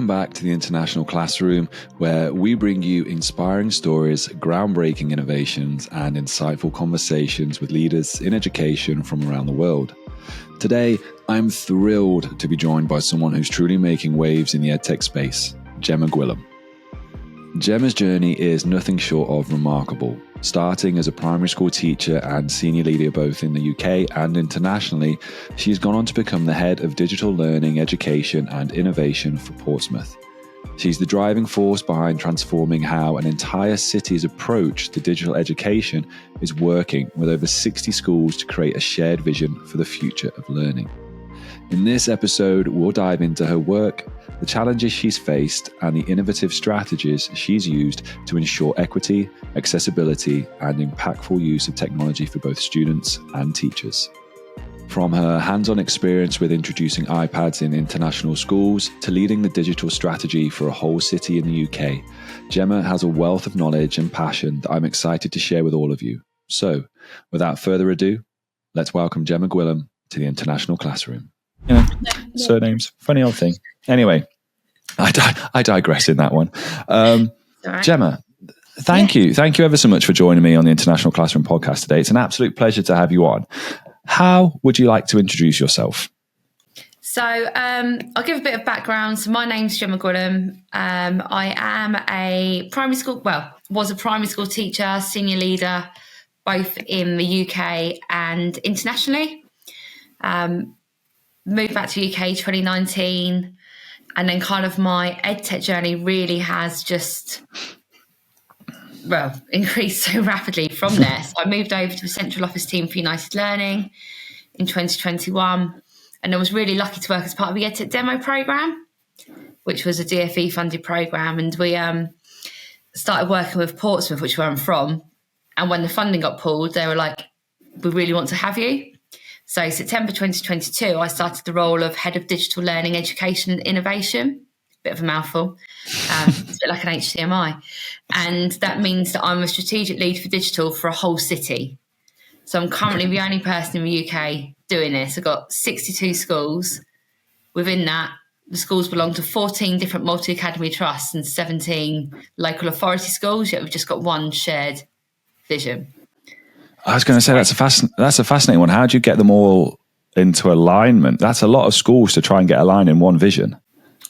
Welcome back to the International Classroom, where we bring you inspiring stories, groundbreaking innovations, and insightful conversations with leaders in education from around the world. Today, I'm thrilled to be joined by someone who's truly making waves in the EdTech space, Gemma Gwilliam. Gemma's journey is nothing short of remarkable. Starting as a primary school teacher and senior leader both in the UK and internationally, she's gone on to become the head of digital learning, education and innovation for Portsmouth. She's the driving force behind transforming how an entire city's approach to digital education is working with over 60 schools to create a shared vision for the future of learning. In this episode, we'll dive into her work, the challenges she's faced, and the innovative strategies she's used to ensure equity, accessibility, and impactful use of technology for both students and teachers. From her hands-on experience with introducing iPads in international schools to leading the digital strategy for a whole city in the UK, Gemma has a wealth of knowledge and passion that I'm excited to share with all of you. So, without further ado, let's welcome Gemma Gwilliam to the International Classroom. Yeah, surnames, funny old thing. Anyway, I digress in that one. Right. Gemma, thank you ever so much for joining me on the International Classroom podcast today. It's an absolute pleasure to have you on. How would you like to introduce yourself? So I'll give a bit of background. So my name's Gemma Gwilliam. I am was a primary school teacher, senior leader, both in the UK and internationally. Moved back to the UK 2019, and then kind of my EdTech journey really has just, increased so rapidly from there. So I moved over to the central office team for United Learning in 2021, and I was really lucky to work as part of the EdTech demo programme, which was a DFE funded programme, and we started working with Portsmouth, which is where I'm from, and when the funding got pulled, they were like, we really want to have you. So September 2022, I started the role of Head of Digital Learning, Education and Innovation. Bit of a mouthful. It's a bit like an HDMI. And that means that I'm a strategic lead for digital for a whole city. So I'm currently the only person in the UK doing this. I've got 62 schools. Within that, the schools belong to 14 different multi-academy trusts and 17 local authority schools, yet we've just got one shared vision. I was going to say that's a fascinating one. How do you get them all into alignment? That's a lot of schools to try and get aligned in one vision.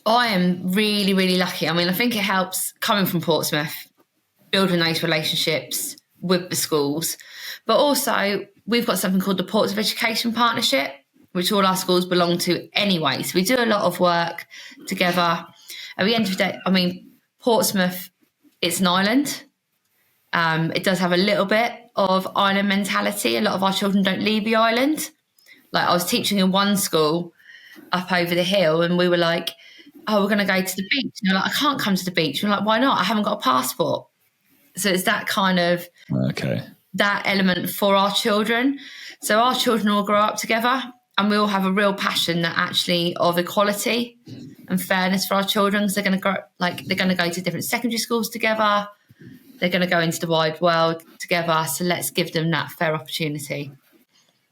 I am really, really lucky. I mean, I think it helps coming from Portsmouth, building those relationships with the schools. But also, we've got something called the Portsmouth Education Partnership, which all our schools belong to anyway. So we do a lot of work together. At the end of the day, I mean, Portsmouth, it's an island. It does have a little bit of island mentality. A lot of our children don't leave the island. Like, I was teaching in one school up over the hill, and we were like, oh, we're going to go to the beach. And they're like, I can't come to the beach. We're like, why not? I haven't got a passport. So it's that kind of that element for our children. So our children all grow up together, and we all have a real passion that actually of equality and fairness for our children. So they're going to go to different secondary schools together. They're going to go into the wide world together. So let's give them that fair opportunity.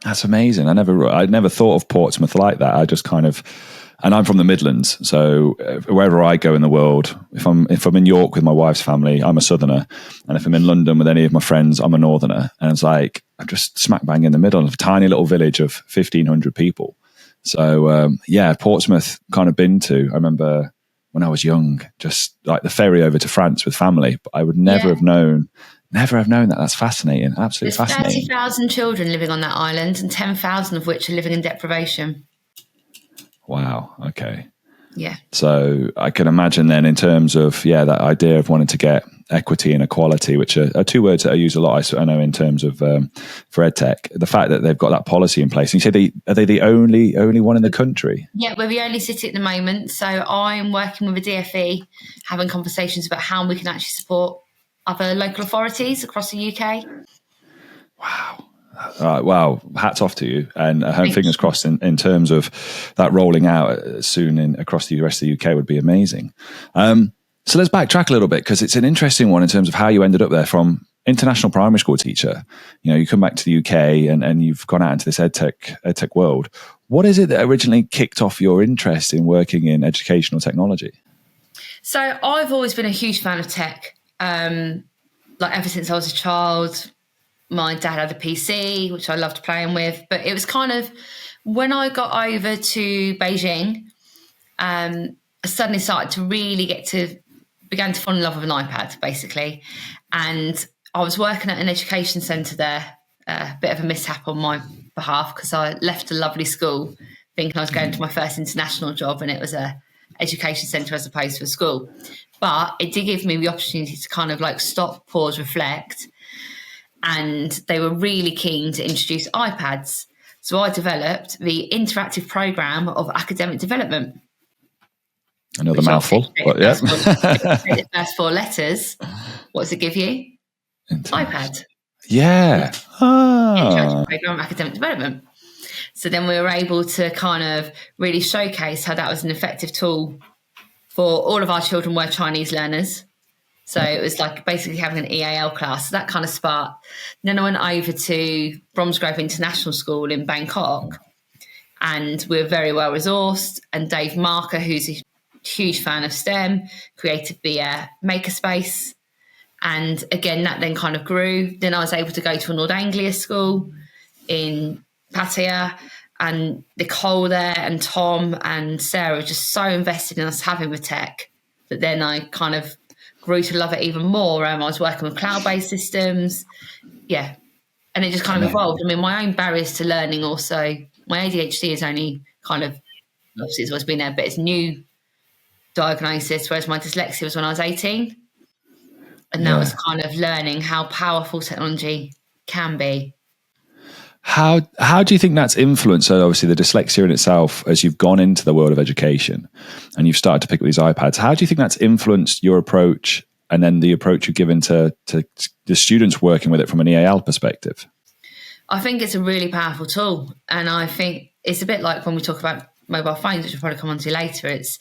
That's amazing. I never thought of Portsmouth like that. I just and I'm from the Midlands. So wherever I go in the world, if I'm in York with my wife's family, I'm a Southerner. And if I'm in London with any of my friends, I'm a Northerner. And it's like, I'm just smack bang in the middle of a tiny little village of 1,500 people. So Portsmouth kind of been to. I remember when I was young, just like the ferry over to France with family. But I would never have known that. That's fascinating. Absolutely fascinating. 30,000 children living on that island, and 10,000 of which are living in deprivation. Wow. Okay. Yeah. So I can imagine then in terms of, that idea of wanting to get equity and equality, which are two words that I use a lot, I know, in terms of for EdTech, the fact that they've got that policy in place. And you say are they the only one in the country? Yeah, we're the only city at the moment. So I'm working with a DFE, having conversations about how we can actually support other local authorities across the UK. Wow. Wow, hats off to you, and fingers crossed in terms of that rolling out soon across the rest of the UK would be amazing. So let's backtrack a little bit, because it's an interesting one in terms of how you ended up there from international primary school teacher. You come back to the UK and you've gone out into this EdTech world. What is it that originally kicked off your interest in working in educational technology? So I've always been a huge fan of tech. Like ever since I was a child, my dad had a PC, which I loved playing with. But it was kind of when I got over to Beijing, I suddenly started to really began to fall in love with an iPad, basically. And I was working at an education centre there, a bit of a mishap on my behalf because I left a lovely school thinking I was going to my first international job, and it was a education centre as opposed to a school. But it did give me the opportunity to kind of like stop, pause, reflect. And they were really keen to introduce iPads. So I developed the interactive program of academic development. Another mouthful, but yeah. The first four letters. What does it give you? iPad. Yeah. Interactive program of academic development. So then we were able to kind of really showcase how that was an effective tool for all of our children were Chinese learners. So it was like basically having an EAL class. So that kind of sparked. Then I went over to Bromsgrove International School in Bangkok, and we were very well resourced. And Dave Marker, who's a huge fan of STEM, created the makerspace. And again, that then kind of grew. Then I was able to go to a Nord Anglia school in Pattaya, and Nicole there and Tom and Sarah were just so invested in us having the tech that then I kind of grew to love it even more. I was working with cloud-based systems. Yeah. And it just kind of evolved. I mean, my own barriers to learning also, my ADHD is only kind of, obviously it's always been there, but it's new diagnosis, whereas my dyslexia was when I was 18. And that was kind of learning how powerful technology can be. How do you think that's influenced? So obviously the dyslexia in itself, as you've gone into the world of education and you've started to pick up these iPads, how do you think that's influenced your approach and then the approach you've given to the students working with it from an EAL perspective? I think it's a really powerful tool. And I think it's a bit like when we talk about mobile phones, which we'll probably come on to later. It's,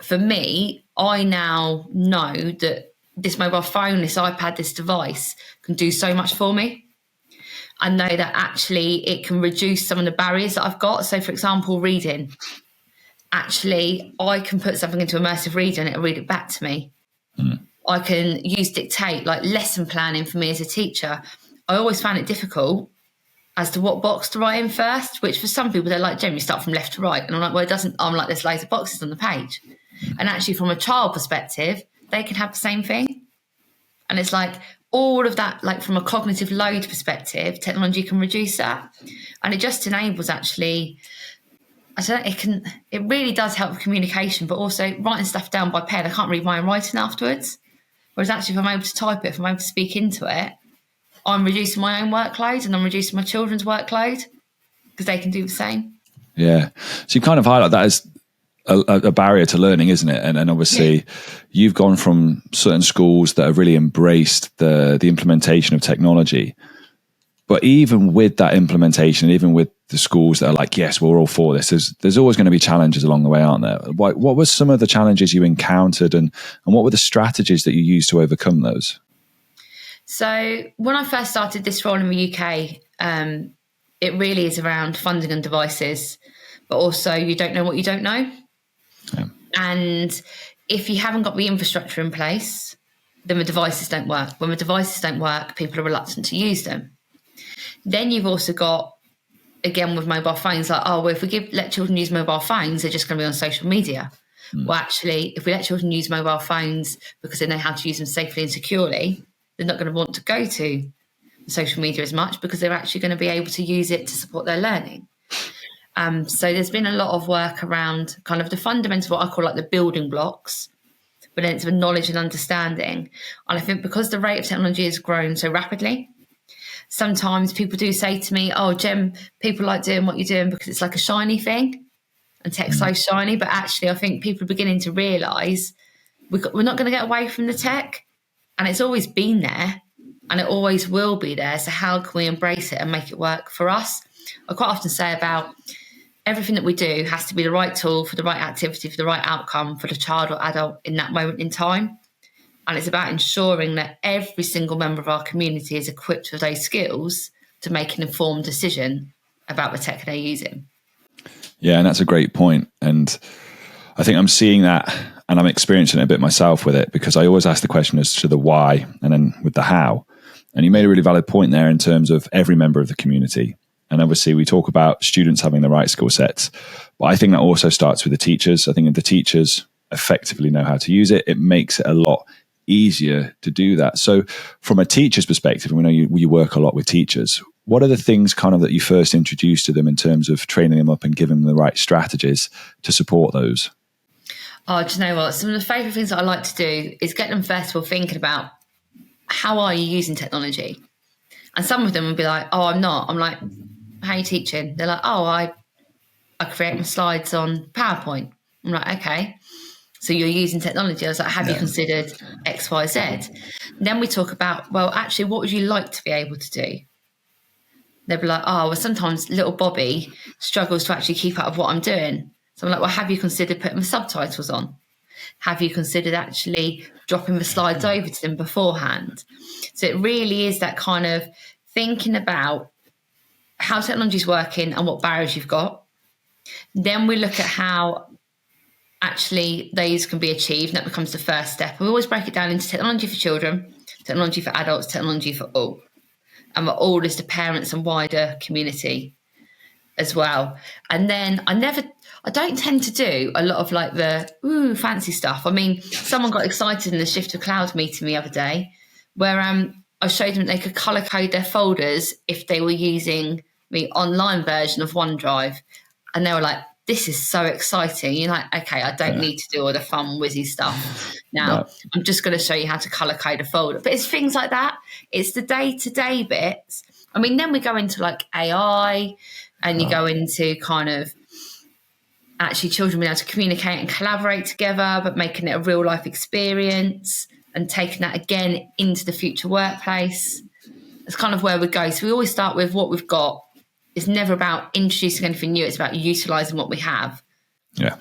for me, I now know that this mobile phone, this iPad, this device can do so much for me. I know that actually it can reduce some of the barriers that I've got. So, for example, reading. Actually, I can put something into immersive reading and it'll read it back to me. I can use Dictate, like lesson planning for me as a teacher. I always found it difficult as to what box to write in first, which for some people, they're like, Jem, you start from left to right. And I'm like, well, it doesn't. I'm like, there's loads of boxes on the page. And actually, from a child perspective, they can have the same thing. And it's like, all of that, like from a cognitive load perspective, technology can reduce that. And it just enables actually, I don't know, it really does help with communication, but also writing stuff down by pen. I can't read my own writing afterwards. Whereas actually, if I'm able to type it, if I'm able to speak into it, I'm reducing my own workload and I'm reducing my children's workload because they can do the same. Yeah. So you kind of highlight that as a barrier to learning, isn't it? And obviously you've gone from certain schools that have really embraced the implementation of technology. But even with that implementation, even with the schools that are like, yes, we're all for this, there's always going to be challenges along the way, aren't there? What were some of the challenges you encountered and what were the strategies that you used to overcome those? So when I first started this role in the UK, it really is around funding and devices, but also you don't know what you don't know. Yeah. And if you haven't got the infrastructure in place, then the devices don't work. When the devices don't work, people are reluctant to use them. Then you've also got, again, with mobile phones, like, oh, well, if we let children use mobile phones, they're just going to be on social media. Well, actually, if we let children use mobile phones because they know how to use them safely and securely, they're not going to want to go to social media as much because they're actually going to be able to use it to support their learning. So there's been a lot of work around kind of the fundamental, what I call like the building blocks, but then it's the knowledge and understanding. And I think because the rate of technology has grown so rapidly, sometimes people do say to me, oh, Jem, people like doing what you're doing because it's like a shiny thing and tech's so shiny. But actually, I think people are beginning to realise we're not going to get away from the tech, and it's always been there and it always will be there. So how can we embrace it and make it work for us? I quite often say about everything that we do has to be the right tool for the right activity, for the right outcome for the child or adult in that moment in time. And it's about ensuring that every single member of our community is equipped with those skills to make an informed decision about the tech they're using. Yeah, and that's a great point. And I think I'm seeing that and I'm experiencing it a bit myself with it, because I always ask the question as to the why and then with the how. And you made a really valid point there in terms of every member of the community. And obviously we talk about students having the right skill sets, but I think that also starts with the teachers. I think if the teachers effectively know how to use it, it makes it a lot easier to do that. So from a teacher's perspective, and we know you work a lot with teachers, what are the things kind of that you first introduce to them in terms of training them up and giving them the right strategies to support those? Oh, do you know what? Some of the favourite things that I like to do is get them first of all thinking about, how are you using technology? And some of them will be like, oh, I'm not. I'm like, how are you teaching? They're like, oh, I create my slides on PowerPoint. I'm like, okay. So you're using technology. I was like, have you considered X, Y, Z? And then we talk about, well, actually, what would you like to be able to do? They'll be like, oh, well, sometimes little Bobby struggles to actually keep up with what I'm doing. So I'm like, well, have you considered putting the subtitles on? Have you considered actually dropping the slides over to them beforehand? So it really is that kind of thinking about how technology is working and what barriers you've got. Then we look at how actually these can be achieved, and that becomes the first step. We always break it down into technology for children, technology for adults, technology for all. And the all is the parents and wider community as well. And then I don't tend to do a lot of like the fancy stuff. I mean, someone got excited in the Shift to Cloud meeting the other day where I showed them they could colour code their folders if they were using the online version of OneDrive. And they were like, this is so exciting. You're like, okay, I don't need to do all the fun, whizzy stuff. Now, I'm just going to show you how to colour code a folder. But it's things like that. It's the day-to-day bits. I mean, then we go into like AI, and you go into kind of actually children being able to communicate and collaborate together, but making it a real life experience and taking that again into the future workplace. That's kind of where we go. So we always start with what we've got. It's never about introducing anything new. It's about utilising what we have. Yeah.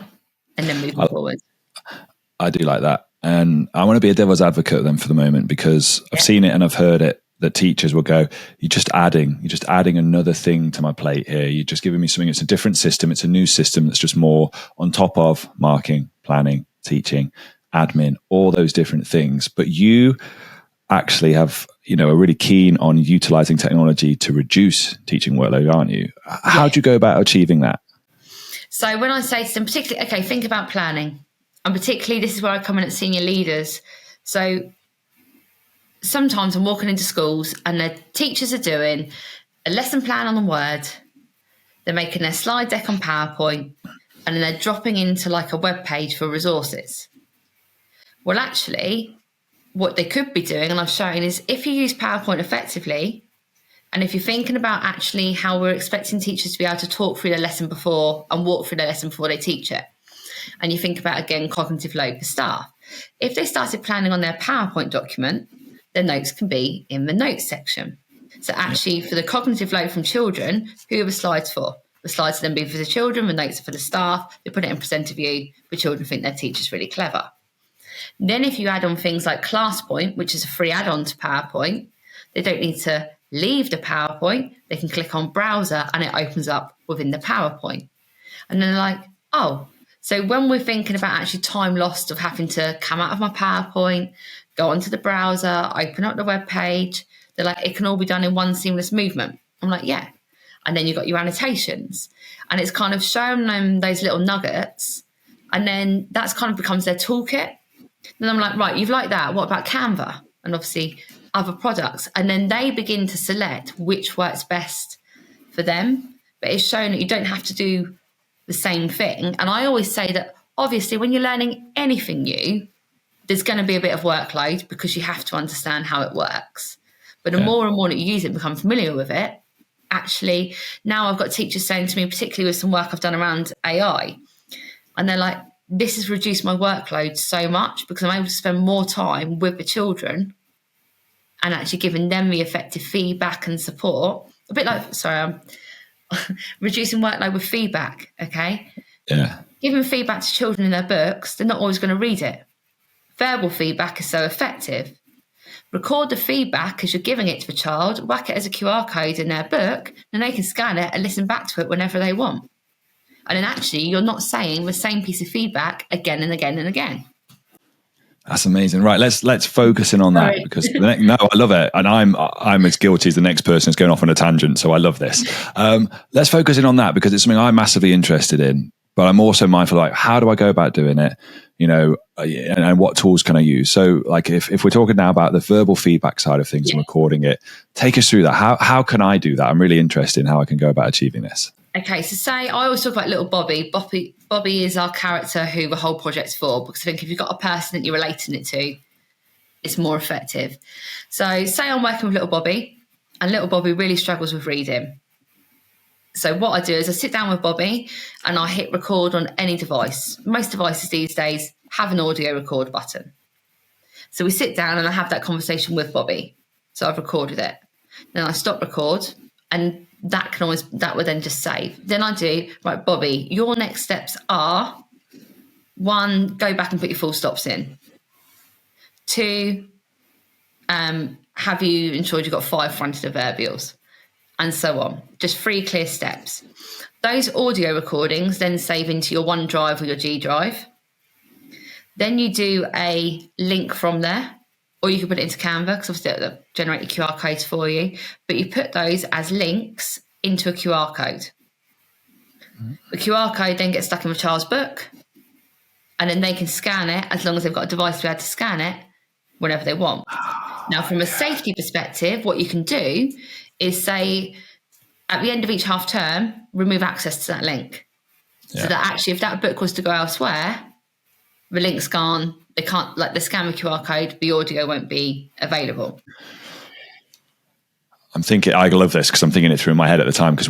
And then moving forward. I do like that. And I want to be a devil's advocate then for the moment, because I've seen it and I've heard it, that teachers will go, you're just adding another thing to my plate here. You're just giving me something. It's a different system. It's a new system that's just more on top of marking, planning, teaching, admin, all those different things. But you actually have, are really keen on utilizing technology to reduce teaching workload, aren't you? How do you go about achieving that? So when I say to them, particularly, okay, think about planning. And particularly, this is where I come in at senior leaders. So sometimes I'm walking into schools and the teachers are doing a lesson plan on the Word. They're making their slide deck on PowerPoint, and then they're dropping into like a web page for resources. Well, actually, what they could be doing, and I've shown, is if you use PowerPoint effectively, and if you're thinking about actually how we're expecting teachers to be able to talk through their lesson before and walk through their lesson before they teach it, and you think about, again, cognitive load for staff, if they started planning on their PowerPoint document, their notes can be in the notes section. So actually, for the cognitive load from children, who are the slides for? The slides are then being for the children, the notes are for the staff. They put it in presenter view. The children think their teacher's really clever. Then if you add on things like ClassPoint, which is a free add-on to PowerPoint, they don't need to leave the PowerPoint. They can click on browser and it opens up within the PowerPoint. And then they're like, oh, so when we're thinking about actually time lost of having to come out of my PowerPoint, go onto the browser, open up the web page, they're like, it can all be done in one seamless movement. I'm like, yeah. And then you've got your annotations. And it's kind of showing them those little nuggets. And then that's kind of becomes their toolkit. Then I'm like, right, you've liked that. What about Canva? And obviously other products. And then they begin to select which works best for them. But it's shown that you don't have to do the same thing. And I always say that, obviously, when you're learning anything new, there's going to be a bit of workload because you have to understand how it works. But the more and more that you use it, become familiar with it, actually, now I've got teachers saying to me, particularly with some work I've done around AI, and they're like, this has reduced my workload so much because I'm able to spend more time with the children and actually giving them the effective feedback and support. A bit like, I'm reducing workload with feedback, okay? Yeah. Giving feedback to children in their books, they're not always going to read it. Verbal feedback is so effective. Record the feedback as you're giving it to the child, whack it as a QR code in their book, and they can scan it and listen back to it whenever they want. And then actually, you're not saying the same piece of feedback again and again and again. That's amazing. Right, let's focus in on that, Sorry. because no, I love it, and I'm as guilty as the next person is going off on a tangent. So I love this. Let's focus in on that, because it's something I'm massively interested in. But I'm also mindful, like, how do I go about doing it? And what tools can I use? So, like, if we're talking now about the verbal feedback side of things and recording it, take us through that. How can I do that? I'm really interested in how I can go about achieving this. Okay, so say I always talk about little Bobby. Bobby is our character who the whole project's for, because I think if you've got a person that you're relating it to, it's more effective. So say I'm working with little Bobby, and little Bobby really struggles with reading. So what I do is I sit down with Bobby and I hit record on any device. Most devices these days have an audio record button. So we sit down and I have that conversation with Bobby. So I've recorded it. Then I stop record, and that would then just save. Then I do, right, Bobby, your next steps are: 1, go back and put your full stops in. 2, have you ensured you've got 5 fronted adverbials? And so on. Just 3 clear steps. Those audio recordings then save into your OneDrive or your G Drive. Then you do a link from there, or you can put it into Canva, because obviously it'll generate the QR codes for you. But you put those as links into a QR code. Mm-hmm. The QR code then gets stuck in a child's book, and then they can scan it as long as they've got a device to be able to scan it whenever they want. Now, from a safety perspective, what you can do is say, at the end of each half term, remove access to that link. So that actually, if that book was to go elsewhere, the link's gone. They can't, like, the scan the QR code, the audio won't be available. I love this, because I'm thinking it through in my head at the time, because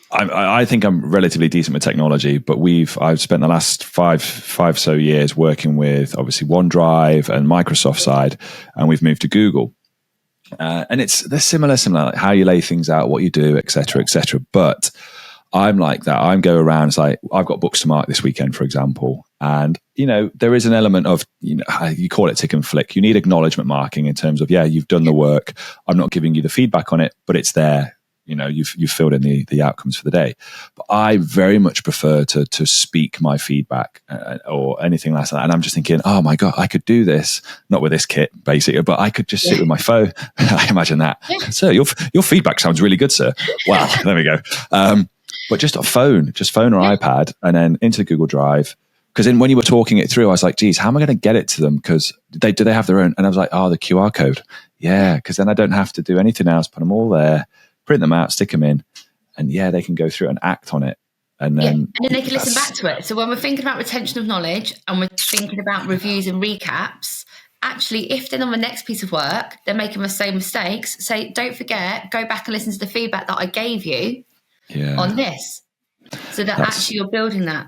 I think I'm relatively decent with technology, but I've spent the last five so years working with obviously OneDrive and Microsoft side, and we've moved to Google. And they're similar, like how you lay things out, what you do, et cetera, et cetera. But I'm like that. I go around, it's like, I've got books to mark this weekend, for example. And, there is an element of, you call it tick and flick. You need acknowledgement marking in terms of, you've done the work. I'm not giving you the feedback on it, but it's there. You've filled in the outcomes for the day. But I very much prefer to speak my feedback or anything like that. And I'm just thinking, oh my God, I could do this, not with this kit, basically, but I could just sit with my phone. I imagine that. Sir, your feedback sounds really good, sir. Wow, there we go. But just a phone or iPad, and then into the Google Drive. Because then when you were talking it through, I was like, geez, how am I going to get it to them? Because do they have their own? And I was like, the QR code. Yeah, because then I don't have to do anything else, put them all there, print them out, stick them in, and they can go through and act on it. And then they can listen back to it. So when we're thinking about retention of knowledge and we're thinking about reviews and recaps, actually, if then on the next piece of work, they're making the same mistakes, say, don't forget, go back and listen to the feedback that I gave you on this. So that actually you're building that.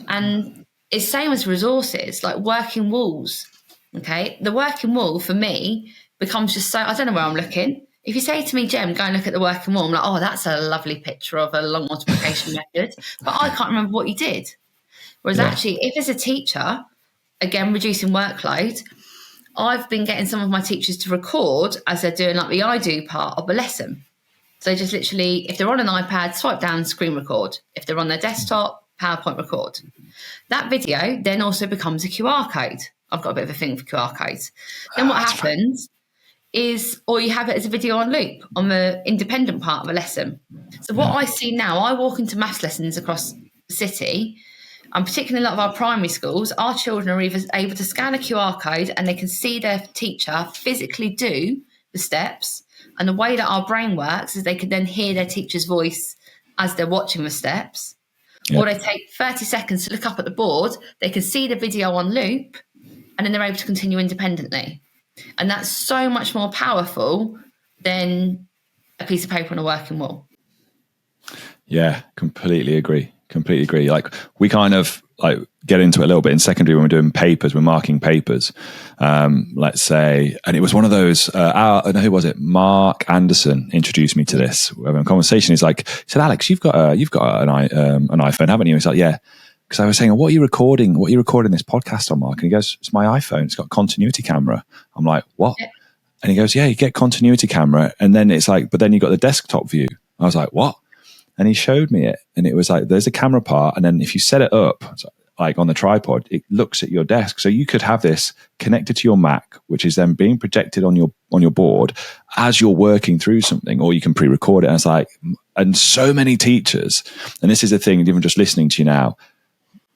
And it's same as resources, like working walls. Okay. The working wall for me becomes just so, I don't know where I'm looking. If you say to me, Gem, go and look at the working wall, I'm like, that's a lovely picture of a long multiplication method, but I can't remember what you did. Whereas actually, if as a teacher, again, reducing workload, I've been getting some of my teachers to record as they're doing like the I do part of the lesson. So just literally, if they're on an iPad, swipe down, screen record. If they're on their desktop, PowerPoint record. That video then also becomes a QR code. I've got a bit of a thing for QR codes. Then what happens is, or you have it as a video on loop on the independent part of a lesson. So what I see now, I walk into maths lessons across the city, and particularly a lot of our primary schools, our children are either able to scan a QR code and they can see their teacher physically do the steps. And the way that our brain works is they can then hear their teacher's voice as they're watching the steps. Or they take 30 seconds to look up at the board, they can see the video on loop, and then they're able to continue independently. And that's so much more powerful than a piece of paper on a working wall. Yeah, completely agree. Like, we kind of like get into it a little bit in secondary when we're doing papers, we're marking papers, let's say, and it was one of those, who was it? Mark Anderson introduced me to this. We're having a conversation. He's like, he said, Alex, you've got an iPhone, haven't you? He's like, yeah. Because I was saying, what are you recording this podcast on, Mark? And he goes, it's my iPhone. It's got continuity camera. I'm like, what? Yeah. And he goes, yeah, you get continuity camera. And then it's like, but then you got the desktop view. I was like, what? And he showed me it. And it was like, there's a camera part. And then if you set it up, like on the tripod, it looks at your desk. So you could have this connected to your Mac, which is then being projected on your board as you're working through something, or you can pre-record it. And it's like, and so many teachers, and this is the thing, even just listening to you now,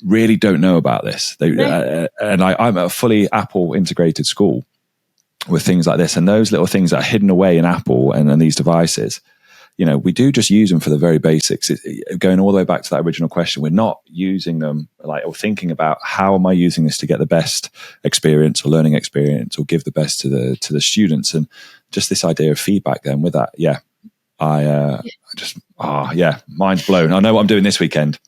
really don't know about this. I'm at a fully Apple integrated school with things like this, and those little things that are hidden away in Apple and these devices, we do just use them for the very basics. Going all the way back to that original question, we're not using them or thinking about how am I using this to get the best experience or learning experience or give the best to the students, and just this idea of feedback. Then with that, mind's blown. I know what I'm doing this weekend.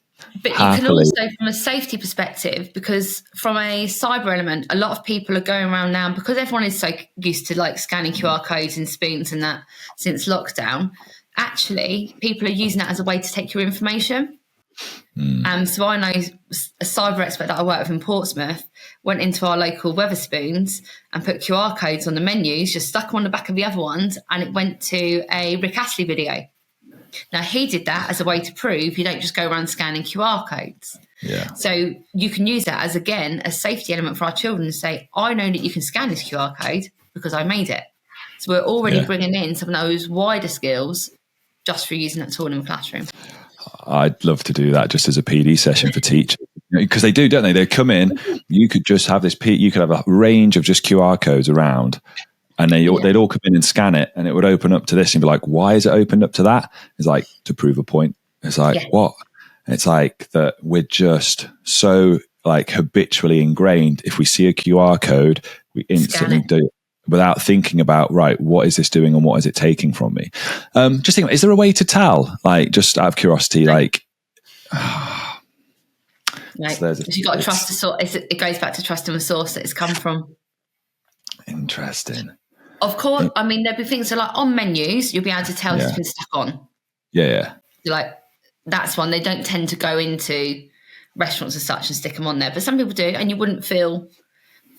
But you can also, from a safety perspective, because from a cyber element, a lot of people are going around now, because everyone is so used to scanning QR codes and spoons and that since lockdown. Actually, people are using that as a way to take your information. So I know a cyber expert that I work with in Portsmouth went into our local Weatherspoons and put QR codes on the menus, just stuck them on the back of the other ones, and it went to a Rick Astley video. Now, he did that as a way to prove you don't just go around scanning QR codes. Yeah. So you can use that as, again, a safety element for our children to say, I know that you can scan this QR code because I made it. So we're already bringing in some of those wider skills just for using that tool in the classroom. I'd love to do that just as a PD session for teachers, because they do, don't they? They come in, you could just have you could have a range of just QR codes around, and they'd all come in and scan it, and it would open up to this and be like, why is it opened up to that? It's like, to prove a point. It's like, what? And it's like that we're just so habitually ingrained. If we see a QR code, we instantly do it without thinking about, right, what is this doing and what is it taking from me? Just think, is there a way to tell? Just out of curiosity, no. So you've got to trust the source. It goes back to trusting the source that it's come from. Interesting. Of course, I mean, there'll be things on menus, you'll be able to tell if it's been stuck on. Yeah. That's one. They don't tend to go into restaurants as such and stick them on there, but some people do, and you wouldn't feel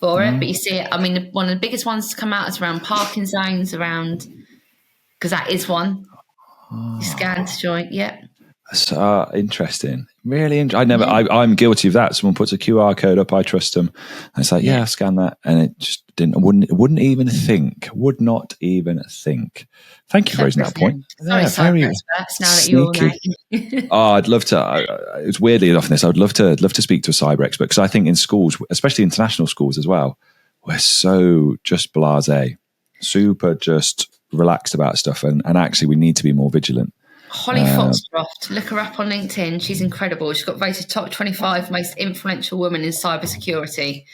for it, but you see it. I mean, one of the biggest ones to come out is around parking zones, because that is one. You scan to join, So interesting. Really interesting. I'm guilty of that. Someone puts a QR code up, I trust them. And it's like, I scan that. And it just wouldn't even think. Would not even think. Thank you for raising that point. Sorry, experts, now that you all know. I'd love to. It's weirdly enough in this, I would love to speak to a cyber expert, because I think in schools, especially international schools as well, we're so just blasé, super just relaxed about stuff. And actually we need to be more vigilant. Holly Foxcroft, look her up on LinkedIn. She's incredible. She's got voted top 25 most influential women in cybersecurity.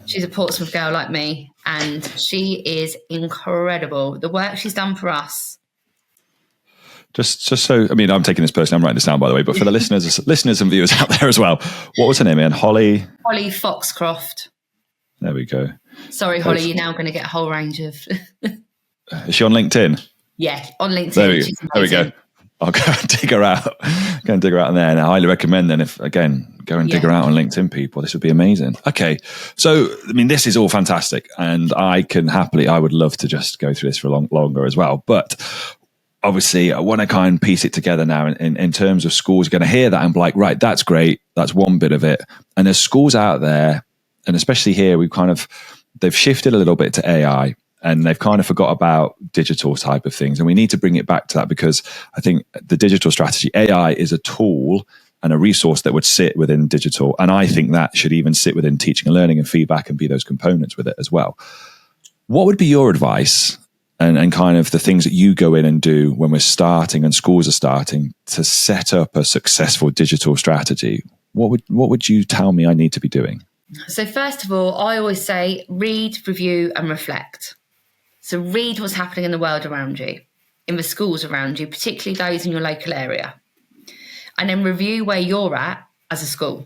She's a Portsmouth girl like me, and she is incredible. The work she's done for us. Just so, I mean, I'm taking this personally, I'm writing this down, by the way, but for the listeners and viewers out there as well, what was her name again? Holly Foxcroft. There we go. Sorry, Holly, you're now going to get a whole range of. Is she on LinkedIn? Yeah, on LinkedIn. There we go. I'll go and dig her out. Go and dig her out on there. And I highly recommend then, go and dig her out on LinkedIn, people. This would be amazing. Okay. So, I mean, this is all fantastic. And I would love to just go through this for longer as well. But obviously, I want to kind of piece it together now in terms of schools are going to hear that and be like, right, that's great. That's one bit of it. And there's schools out there, and especially here, they've shifted a little bit to AI. And they've kind of forgot about digital type of things. And we need to bring it back to that, because I think the digital strategy, AI is a tool and a resource that would sit within digital. And I think that should even sit within teaching and learning and feedback and be those components with it as well. What would be your advice and kind of the things that you go in and do when we're starting and schools are starting to set up a successful digital strategy? What would you tell me I need to be doing? So first of all, I always say read, review and reflect. So read what's happening in the world around you, in the schools around you, particularly those in your local area. And then review where you're at as a school.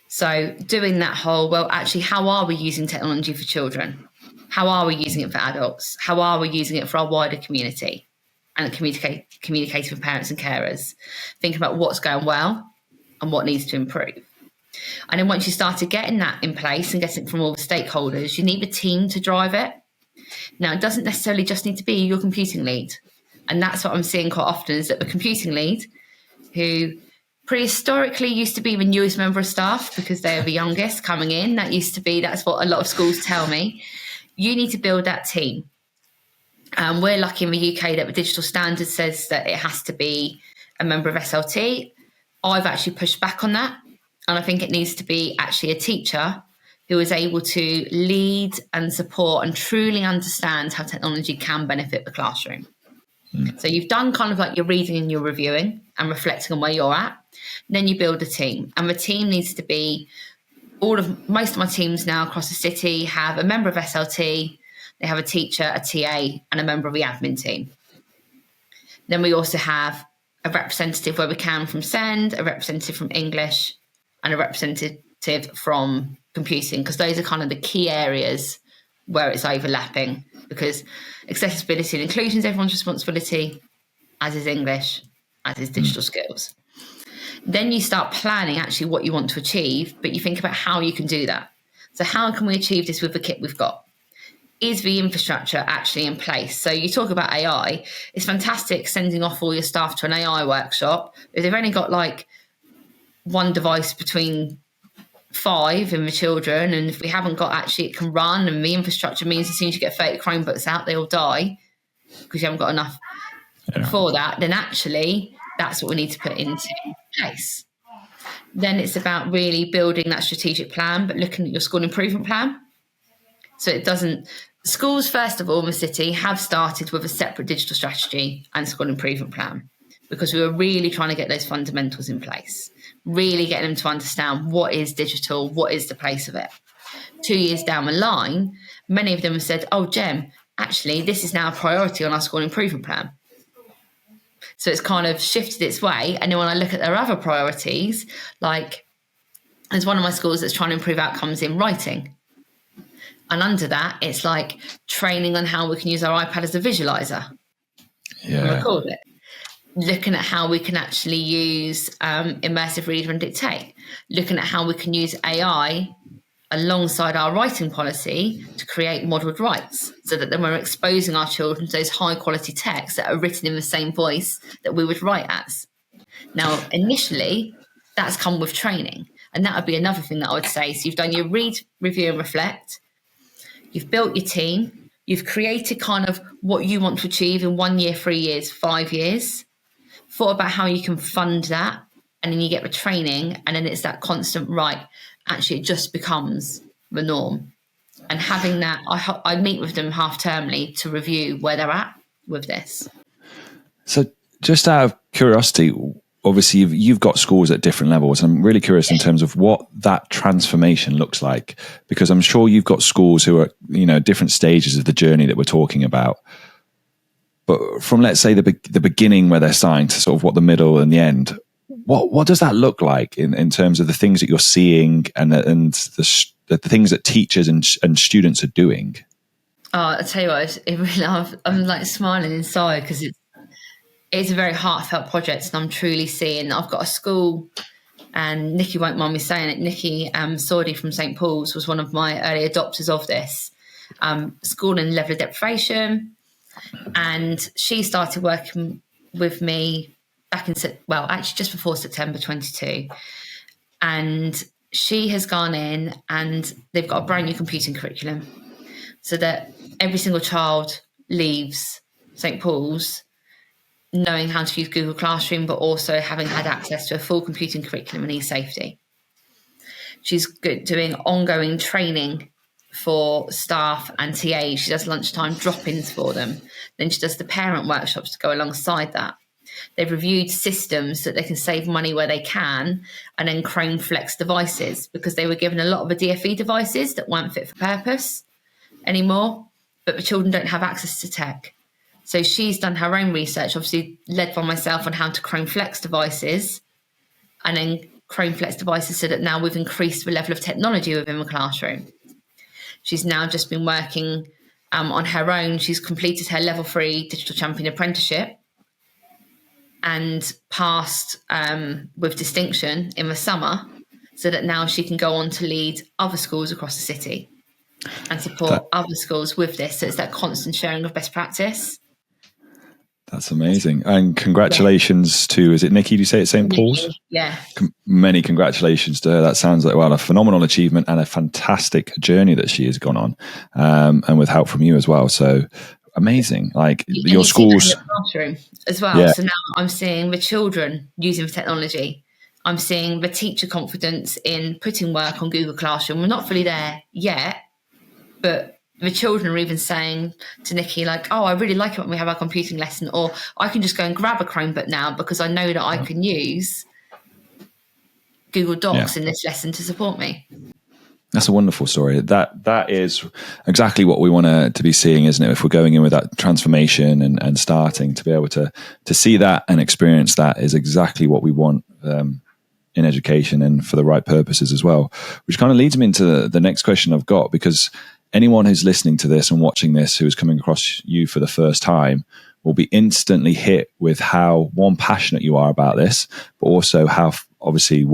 So doing that whole, actually, how are we using technology for children? How are we using it for adults? How are we using it for our wider community? And communicating with parents and carers. Think about what's going well and what needs to improve. And then once you started getting that in place and getting it from all the stakeholders, you need a team to drive it. Now, it doesn't necessarily just need to be your computing lead. And that's what I'm seeing quite often, is that the computing lead who prehistorically used to be the newest member of staff because they are the youngest coming in. That's what a lot of schools tell me. You need to build that team. We're lucky in the UK that the digital standard says that it has to be a member of SLT. I've actually pushed back on that. And I think it needs to be actually a teacher who is able to lead and support and truly understand how technology can benefit the classroom. So you've done kind of like your reading and your reviewing and reflecting on where you're at. Then you build a team. And the team needs to be most of my teams now across the city have a member of SLT, they have a teacher, a TA, and a member of the admin team. Then we also have a representative where we can from SEND, a representative from English, and a representative from computing, because those are kind of the key areas where it's overlapping, because accessibility and inclusion is everyone's responsibility, as is English, as is digital skills. Then you start planning actually what you want to achieve, but you think about how you can do that. So how can we achieve this with the kit we've got? Is the infrastructure actually in place? So you talk about AI, it's fantastic sending off all your staff to an AI workshop, but they've only got like one device between 5 in the children, and if we haven't got actually it can run, and the infrastructure means as soon as you get 30 Chromebooks out, they all die because you haven't got enough for that, then actually that's what we need to put into place. Then it's about really building that strategic plan, but looking at your school improvement plan. So it doesn't, schools, first of all, in the city have started with a separate digital strategy and school improvement plan, because we were really trying to get those fundamentals in place, really getting them to understand what is digital, what is the place of it. 2 years down the line, many of them have said, oh, Gem, actually, this is now a priority on our school improvement plan. So it's kind of shifted its way. And then when I look at their other priorities, like there's one of my schools that's trying to improve outcomes in writing. And under that, it's like training on how we can use our iPad as a visualizer. And record it. Looking at how we can actually use immersive reader and dictate. Looking at how we can use AI alongside our writing policy to create modelled rights, so that then we're exposing our children to those high quality texts that are written in the same voice that we would write as. Now, initially, that's come with training. And that would be another thing that I would say. So you've done your read, review and reflect. You've built your team. You've created kind of what you want to achieve in 1 year, 3 years, 5 years. Thought about how you can fund that. And then you get the training. And then it's that constant, right, actually it just becomes the norm. And having that, I meet with them half-termly to review where they're at with this. So just out of curiosity, obviously you've got schools at different levels. I'm really curious in terms of what that transformation looks like, because I'm sure you've got schools who are, different stages of the journey that we're talking about. But from, let's say, the beginning where they're starting to sort of what the middle and the end, what does that look like in terms of the things that you're seeing and the things that teachers and students are doing? Oh, I tell you what, I'm like smiling inside, because it's a very heartfelt project, and I'm truly seeing. I've got a school, and Nikki won't mind me saying it. Nikki Sordi from St Paul's was one of my early adopters of this school in level of deprivation, and she started working with me back in actually just before September 22, and she has gone in and they've got a brand new computing curriculum, so that every single child leaves St Paul's knowing how to use Google Classroom, but also having had access to a full computing curriculum and e-safety. She's doing ongoing training for staff and TAs. She does lunchtime drop-ins for them. Then she does the parent workshops to go alongside that. They've reviewed systems so that they can save money where they can, and then Chrome Flex devices, because they were given a lot of the DFE devices that weren't fit for purpose anymore, but the children don't have access to tech. So she's done her own research, obviously led by myself, on how to Chrome Flex devices, and then Chrome Flex devices, so that now we've increased the level of technology within the classroom. She's now just been working on her own. She's completed her level 3 digital champion apprenticeship and passed with distinction in the summer, so that now she can go on to lead other schools across the city and support other schools with this. So it's that constant sharing of best practice. That's amazing. And congratulations to, is it Nikki, do you say it's St. Paul's? Yeah. Many congratulations to her. That sounds like, well, a phenomenal achievement and a fantastic journey that she has gone on, and with help from you as well. So amazing. Like your schools. In the classroom as well. Yeah. So now I'm seeing the children using the technology. I'm seeing the teacher confidence in putting work on Google Classroom. We're not fully there yet, but the children are even saying to Nikki, like, oh, I really like it when we have our computing lesson, or I can just go and grab a Chromebook now because I know that I can use Google Docs in this lesson to support me. That's a wonderful story. That is exactly what we want to be seeing, isn't it? If we're going in with that transformation and starting to be able to see that and experience that is exactly what we want in education, and for the right purposes as well. Which kind of leads me into the next question I've got, because anyone who's listening to this and watching this who is coming across you for the first time will be instantly hit with how, one, passionate you are about this, but also how obviously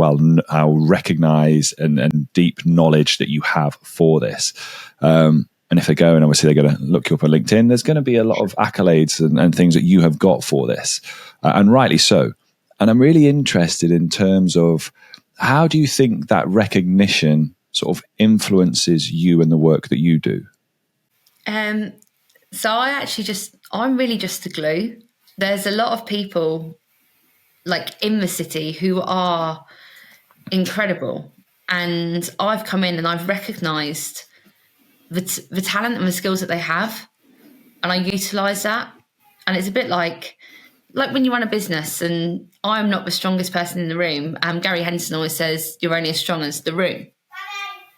how recognized and deep knowledge that you have for this. And if they go, and obviously they're going to look you up on LinkedIn, there's going to be a lot of accolades and things that you have got for this, and rightly so. And I'm really interested in terms of, how do you think that recognition sort of influences you and the work that you do? So I'm really just the glue. There's a lot of people like in the city who are incredible, and I've come in and I've recognised the talent and the skills that they have, and I utilise that. And it's a bit like when you run a business, and I'm not the strongest person in the room. Gary Henderson always says you're only as strong as the room.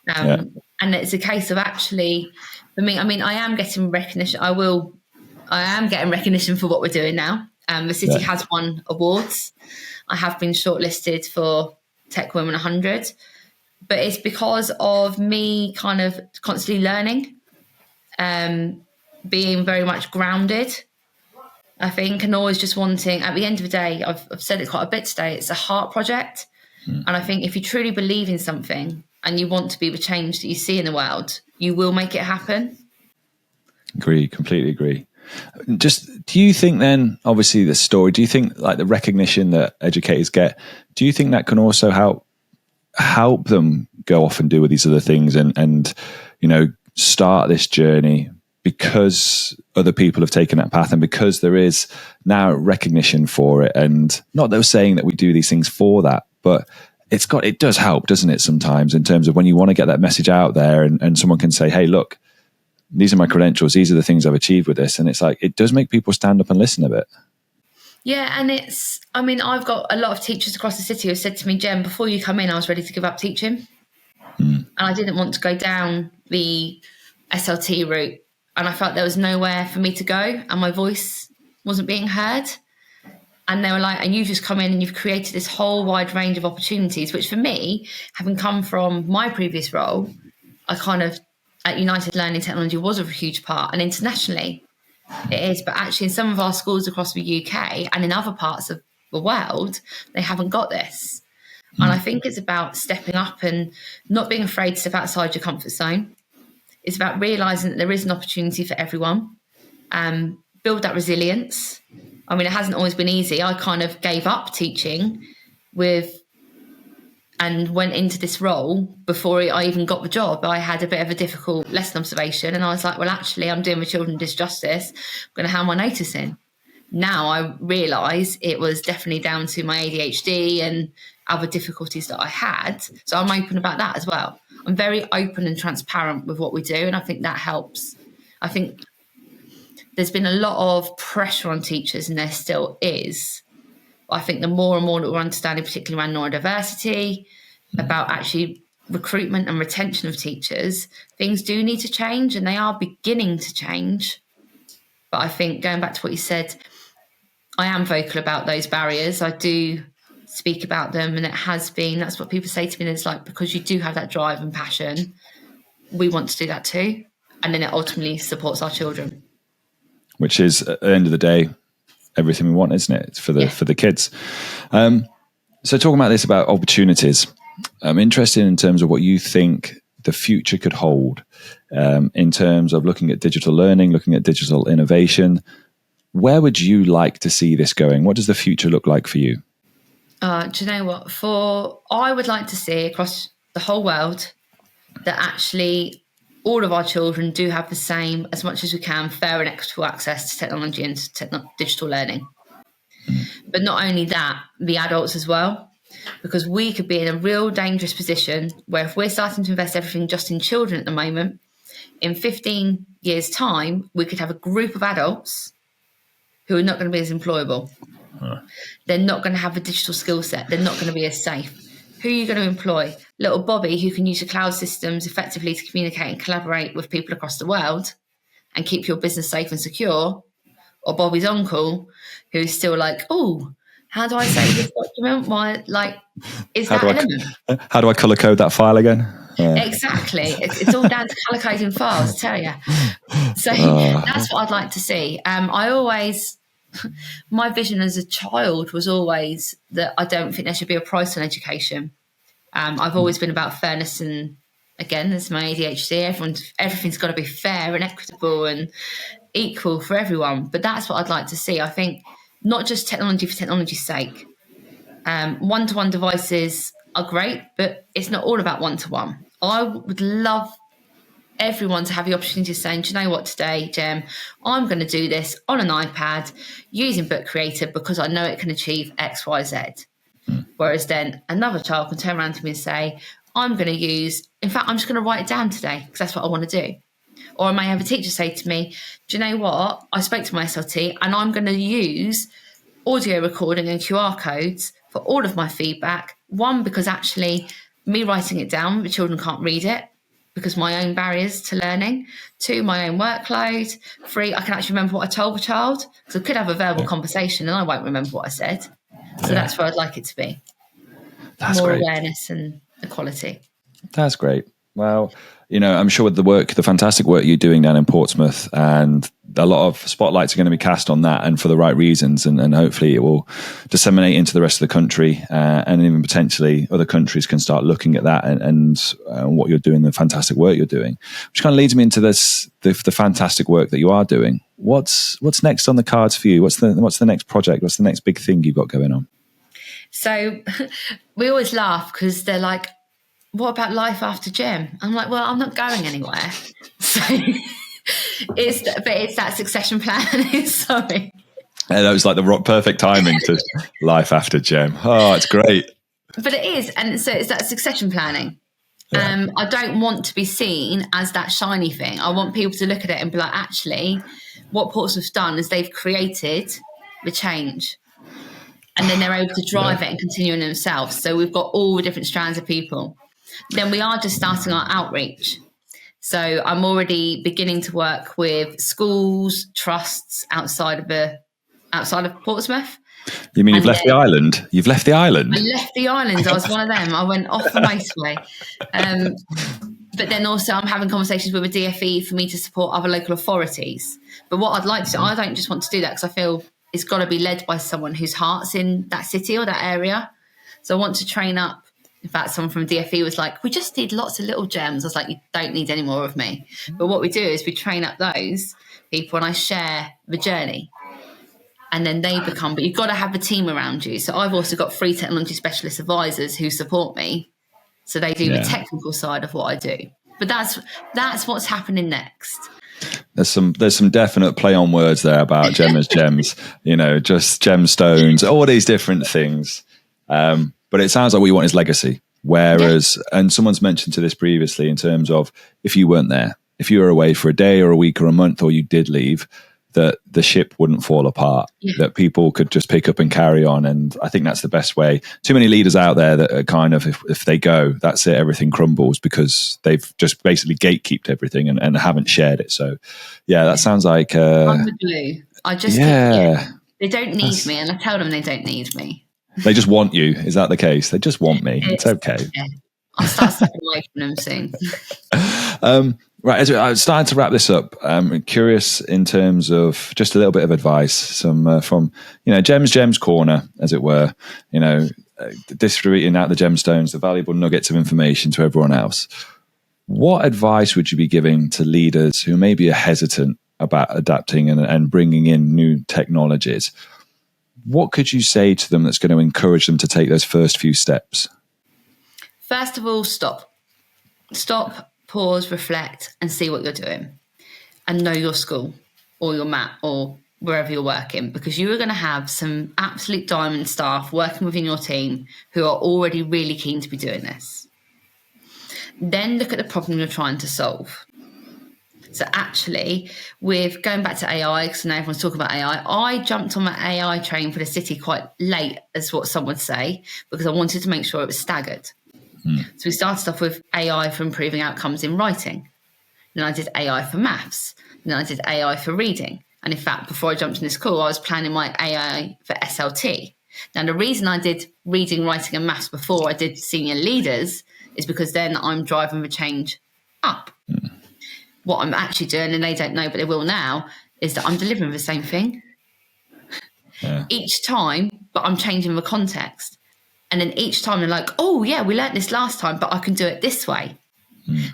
And it's a case of actually, for me, I mean, I am getting recognition. I am getting recognition for what we're doing now. The city has won awards. I have been shortlisted for Tech Women 100, but it's because of me kind of constantly learning, being very much grounded, I think, and always just wanting, at the end of the day, I've said it quite a bit today, it's a heart project. And I think if you truly believe in something and you want to be the change that you see in the world, you will make it happen. Agree, completely agree. Just, do you think then, obviously the story, do you think like the recognition that educators get, do you think that can also help them go off and do with these other things and start this journey, because other people have taken that path and because there is now recognition for it? And not that we're saying that we do these things for that, but it does help, doesn't it, sometimes, in terms of when you want to get that message out there and someone can say, hey, look, these are my credentials, these are the things I've achieved with this. And it's like, it does make people stand up and listen a bit. Yeah, and I've got a lot of teachers across the city who said to me, Jem, before you come in, I was ready to give up teaching. And I didn't want to go down the SLT route. And I felt there was nowhere for me to go and my voice wasn't being heard. And they were like, and you've just come in and you've created this whole wide range of opportunities, which for me, having come from my previous role, I kind of, at United Learning Technology was a huge part, and internationally it is, but actually in some of our schools across the UK and in other parts of the world, they haven't got this. And I think it's about stepping up and not being afraid to step outside your comfort zone. It's about realising that there is an opportunity for everyone, build that resilience. I mean, it hasn't always been easy. I kind of gave up teaching and went into this role before I even got the job. I had a bit of a difficult lesson observation, and I was like, well, actually, I'm doing the children disjustice. I'm going to hand my notice in. Now I realise it was definitely down to my ADHD and other difficulties that I had. So I'm open about that as well. I'm very open and transparent with what we do, and I think that helps. I think there's been a lot of pressure on teachers, and there still is. I think the more and more that we're understanding, particularly around neurodiversity, about actually recruitment and retention of teachers, things do need to change, and they are beginning to change. But I think, going back to what you said, I am vocal about those barriers. I do speak about them, and that's what people say to me. And it's like, because you do have that drive and passion, we want to do that too. And then it ultimately supports our children. Which is, at the end of the day, everything we want, isn't it? It's for the kids. So talking about this, about opportunities, I'm interested in terms of what you think the future could hold, in terms of looking at digital learning, looking at digital innovation. Where would you like to see this going? What does the future look like for you? Do you know what? I would like to see across the whole world that actually all of our children do have the same, as much as we can, fair and equitable access to technology and digital learning. But not only that, the adults as well, because we could be in a real dangerous position where if we're starting to invest everything just in children at the moment, in 15 years' time, we could have a group of adults who are not going to be as employable. They're not going to have a digital skill set. They're not going to be as safe. Who are you going to employ? Little Bobby, who can use your cloud systems effectively to communicate and collaborate with people across the world and keep your business safe and secure? Or Bobby's uncle, who's still like, oh, how do I save this document? Why, like, is that element? How do I color code that file again? Exactly. It's all down to color coding files, I tell you. So that's what I'd like to see. My vision as a child was always that I don't think there should be a price on education. I've always been about fairness, and again, there's my ADHD. Everything's got to be fair and equitable and equal for everyone. But that's what I'd like to see. I think not just technology for technology's sake. One-to-one devices are great, but it's not all about one-to-one. I would love everyone to have the opportunity of saying, do you know what, today, Gem, I'm going to do this on an iPad using Book Creator because I know it can achieve X, Y, Z. Whereas then another child can turn around to me and say, I'm just going to write it down today because that's what I want to do. Or I may have a teacher say to me, do you know what, I spoke to my SLT and I'm going to use audio recording and QR codes for all of my feedback. One, because actually me writing it down, the children can't read it because my own barriers to learning. Two, my own workload. Three, I can actually remember what I told the child. So I could have a verbal conversation and I won't remember what I said. So that's where I'd like it to be. That's more great. Awareness and equality. That's great. Well, I'm sure with the fantastic work you're doing down in Portsmouth, and a lot of spotlights are going to be cast on that, and for the right reasons, and hopefully it will disseminate into the rest of the country, and even potentially other countries can start looking at that and what you're doing, the fantastic work you're doing, which kind of leads me into the fantastic work that you are doing. What's next on the cards for you? What's the next project? What's the next big thing you've got going on? So we always laugh because they're like, what about life after Gem? I'm like, well, I'm not going anywhere. So it's that succession plan. Sorry. And that was like the perfect timing to life after Gem. Oh, it's great. But it is. And so it's that succession planning. Yeah. I don't want to be seen as that shiny thing. I want people to look at it and be like, actually, what Portsmouth's done is they've created the change. And then they're able to drive it and continue in themselves. So we've got all the different strands of people. Then we are just starting our outreach. So I'm already beginning to work with schools, trusts outside of Portsmouth. You mean you've left the island? You've left the island? I left the island. I was one of them. I went off the motorway. But then also I'm having conversations with a DFE for me to support other local authorities. But what I'd like to do, I don't just want to do that because I feel it's got to be led by someone whose heart's in that city or that area. So I want to train up. In fact, someone from DFE was like, we just need lots of little gems. I was like, you don't need any more of me. But what we do is we train up those people and I share the journey. And then they become, but you've got to have a team around you. So I've also got 3 technology specialist advisors who support me. So they do the technical side of what I do. But that's what's happening next. There's some definite play on words there about Gemma's gems, just gemstones, all these different things. But it sounds like what you want is legacy. Whereas, and someone's mentioned to this previously in terms of if you weren't there, if you were away for a day or a week or a month, or you did leave, that the ship wouldn't fall apart, that people could just pick up and carry on. And I think that's the best way. Too many leaders out there that are kind of, if they go, that's it, everything crumbles because they've just basically gatekeeped everything and haven't shared it. So that sounds like... I'm the glue. I just they don't need me, and I tell them they don't need me. They just want you. Is that the case? They just want me. It's okay. Yeah. I'll start stepping away from them soon. Right, as I'm starting to wrap this up, I'm curious in terms of just a little bit of advice, some from Gem's Corner, as it were. Distributing out the gemstones, the valuable nuggets of information to everyone else. What advice would you be giving to leaders who maybe are hesitant about adapting and bringing in new technologies, what could you say to them that's going to encourage them to take those first few steps? First of all, stop, pause, reflect, and see what you're doing, and know your school or your MAT or wherever you're working, because you are going to have some absolute diamond staff working within your team who are already really keen to be doing this. Then look at the problem you're trying to solve. So actually, with going back to AI, because now everyone's talking about AI, I jumped on my AI train for the city quite late, as what some would say, because I wanted to make sure it was staggered. So we started off with AI for improving outcomes in writing. Then I did AI for maths. Then I did AI for reading. And in fact, before I jumped in this call, I was planning my AI for SLT. Now, the reason I did reading, writing and maths before I did senior leaders is because then I'm driving the change up. What I'm actually doing, and they don't know, but they will now, is that I'm delivering the same thing each time, but I'm changing the context. And then each time they're like, oh, yeah, we learnt this last time, but I can do it this way.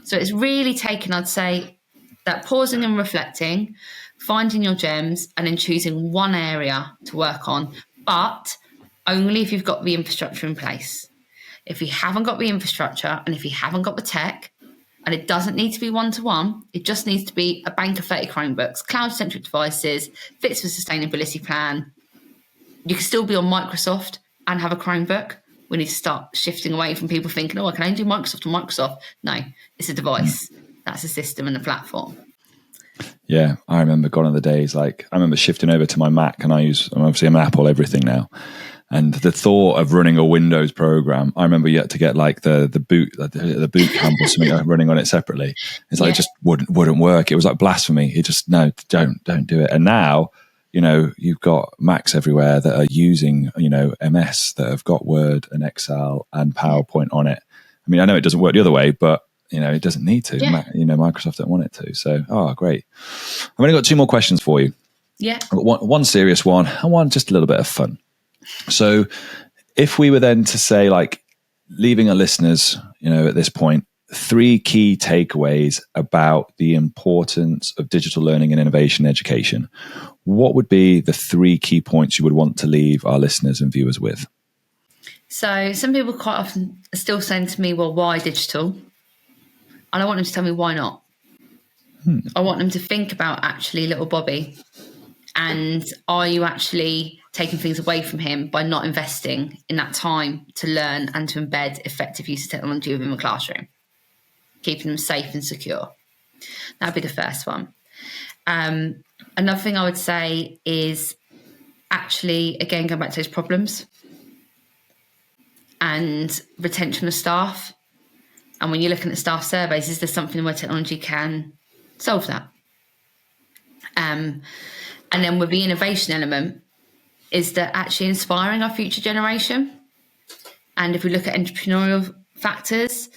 So it's really taken, I'd say, that pausing and reflecting, finding your gems, and then choosing one area to work on, but only if you've got the infrastructure in place. If you haven't got the infrastructure and if you haven't got the tech, and it doesn't need to be one-to-one, it just needs to be a bank of 30 Chromebooks, cloud-centric devices, fits the sustainability plan. You can still be on Microsoft and have a Chromebook. We need to start shifting away from people thinking, oh, I can only do Microsoft or Microsoft. No, it's a device. That's a system and a platform. Yeah, I remember gone are the days, like I remember shifting over to my Mac, and I'm obviously an Apple everything now. And the thought of running a Windows program, I remember you had to get like the boot camp or something running on it separately. It's like it just wouldn't work. It was like blasphemy. It just don't do it. And now, you've got Macs everywhere that are using MS, that have got Word and Excel and PowerPoint on it. I mean, I know it doesn't work the other way, but it doesn't need to. Yeah. Microsoft don't want it to. So, great. I've only got 2 more questions for you. Yeah. One serious one and one just a little bit of fun. So if we were then to say, like, leaving our listeners, at this point, 3 key takeaways about the importance of digital learning and innovation in education, what would be the 3 key points you would want to leave our listeners and viewers with? So some people quite often are still saying to me, well, why digital? And I want them to tell me why not. I want them to think about actually little Bobby. And are you actually taking things away from him by not investing in that time to learn and to embed effective use of technology within the classroom, keeping them safe and secure? That'd be the first one. Another thing I would say is actually, again, going back to those problems and retention of staff. And when you're looking at staff surveys, is there something where technology can solve that? And then with the innovation element, is that actually inspiring our future generation? And if we look at entrepreneurial factors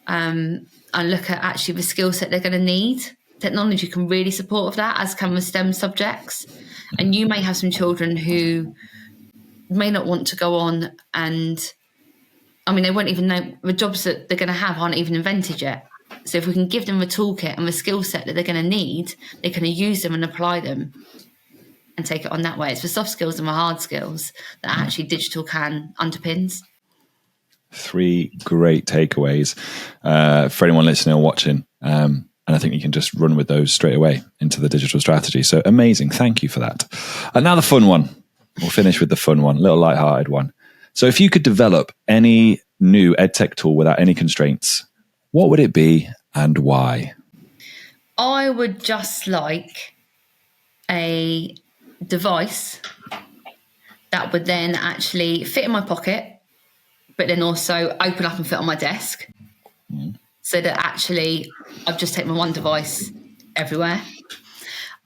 and look at actually the skill set they're going to need, technology can really support that, as can the STEM subjects. And you may have some children who may not want to go on and, they won't even know the jobs that they're going to have aren't even invented yet. So if we can give them the toolkit and the skill set that they're going to need, they can use them and apply them and take it on that way. It's the soft skills and the hard skills that actually digital can underpins. 3 great takeaways for anyone listening or watching. And I think you can just run with those straight away into the digital strategy. So amazing. Thank you for that. And now the fun one. We'll finish with the fun one, a little lighthearted one. So if you could develop any new EdTech tool without any constraints, what would it be and why? I would just like a device that would then actually fit in my pocket, but then also open up and fit on my desk. So that actually I've just taken my one device everywhere.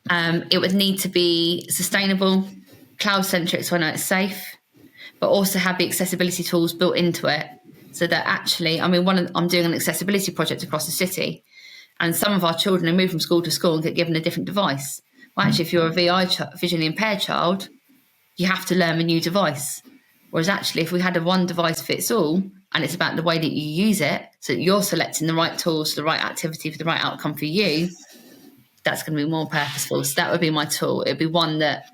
It would need to be sustainable, cloud-centric, so I know it's safe, but also have the accessibility tools built into it so that actually, I'm doing an accessibility project across the city, and some of our children are moved from school to school and get given a different device. Well, actually, if you're a visually impaired child, you have to learn a new device. Whereas actually, if we had a one device fits all, and it's about the way that you use it, so that you're selecting the right tools, the right activity for the right outcome for you, that's going to be more purposeful. So that would be my tool. It'd be one that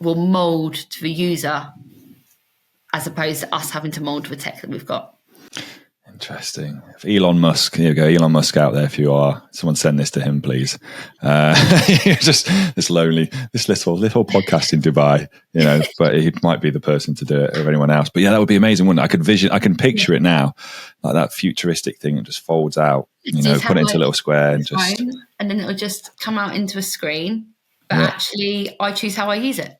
will mould to the user as opposed to us having to mould the tech that we've got. Interesting. If Elon Musk, here you go, Elon Musk out there, if you are, someone send this to him, please. Just this lonely, this little podcast in Dubai, but he might be the person to do it or anyone else. But yeah, that would be amazing, wouldn't it? I can picture it now, like that futuristic thing that just folds out, put it into a little square and just... And then it'll just come out into a screen, but actually I choose how I use it.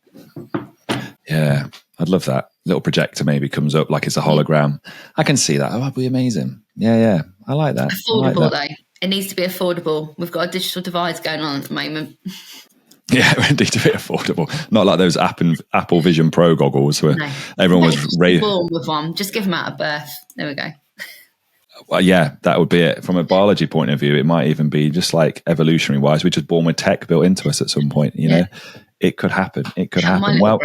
Yeah, I'd love that. Little projector maybe comes up like it's a hologram. I can see that. Oh, that'd be amazing. Yeah. I like that. Affordable though. It needs to be affordable. We've got a digital divide going on at the moment. Yeah, it needs to be affordable. Not like those Apple Vision Pro goggles where everyone was raised. Born with one. Just give them out at birth. There we go. Well, yeah, that would be it. From a biology point of view, it might even be just like evolutionary wise, we're just born with tech built into us at some point. Know, it could happen. It could happen. Well.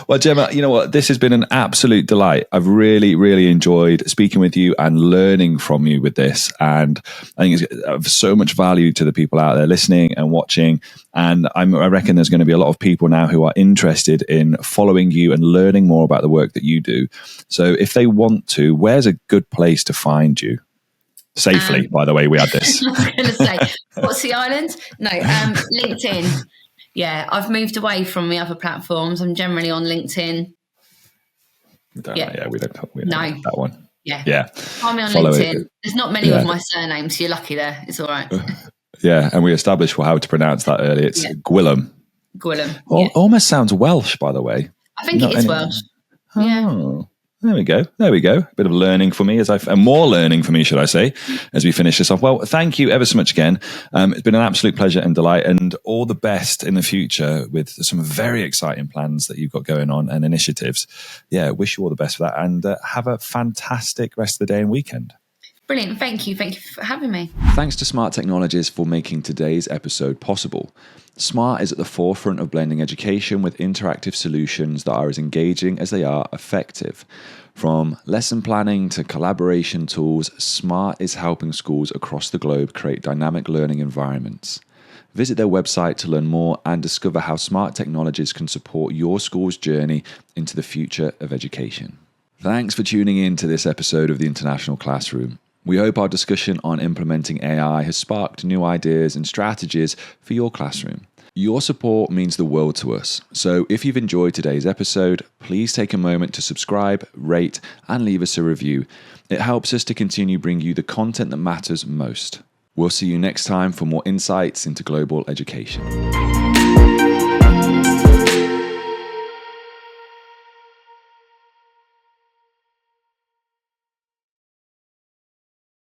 Well, Gemma, you know what? This has been an absolute delight. I've really, really enjoyed speaking with you and learning from you with this. And I think it's of so much value to the people out there listening and watching. And I reckon there's going to be a lot of people now who are interested in following you and learning more about the work that you do. So if they want to, where's a good place to find you? Safely, by the way, we had this. I was going to say, what's the island? No, LinkedIn. Yeah, I've moved away from the other platforms. I'm generally on LinkedIn. We don't like that one. Yeah. Find me on LinkedIn. There's not many with my surname, so you're lucky there. It's all right. Yeah, and we established how to pronounce that earlier. It's Gwilliam. Gwilliam. Almost sounds Welsh, by the way. I think it is Welsh. Yeah. There we go. A bit of learning for me, and more learning for me, should I say, as we finish this off. Well, thank you ever so much again. It's been an absolute pleasure and delight, and all the best in the future with some very exciting plans that you've got going on and initiatives. Yeah, wish you all the best for that, and have a fantastic rest of the day and weekend. Brilliant. Thank you. Thank you for having me. Thanks to Smart Technologies for making today's episode possible. Smart is at the forefront of blending education with interactive solutions that are as engaging as they are effective. From lesson planning to collaboration tools, Smart is helping schools across the globe create dynamic learning environments. Visit their website to learn more and discover how Smart Technologies can support your school's journey into the future of education. Thanks for tuning in to this episode of the International Classroom. We hope our discussion on implementing AI has sparked new ideas and strategies for your classroom. Your support means the world to us. So if you've enjoyed today's episode, please take a moment to subscribe, rate, and leave us a review. It helps us to continue bringing you the content that matters most. We'll see you next time for more insights into global education.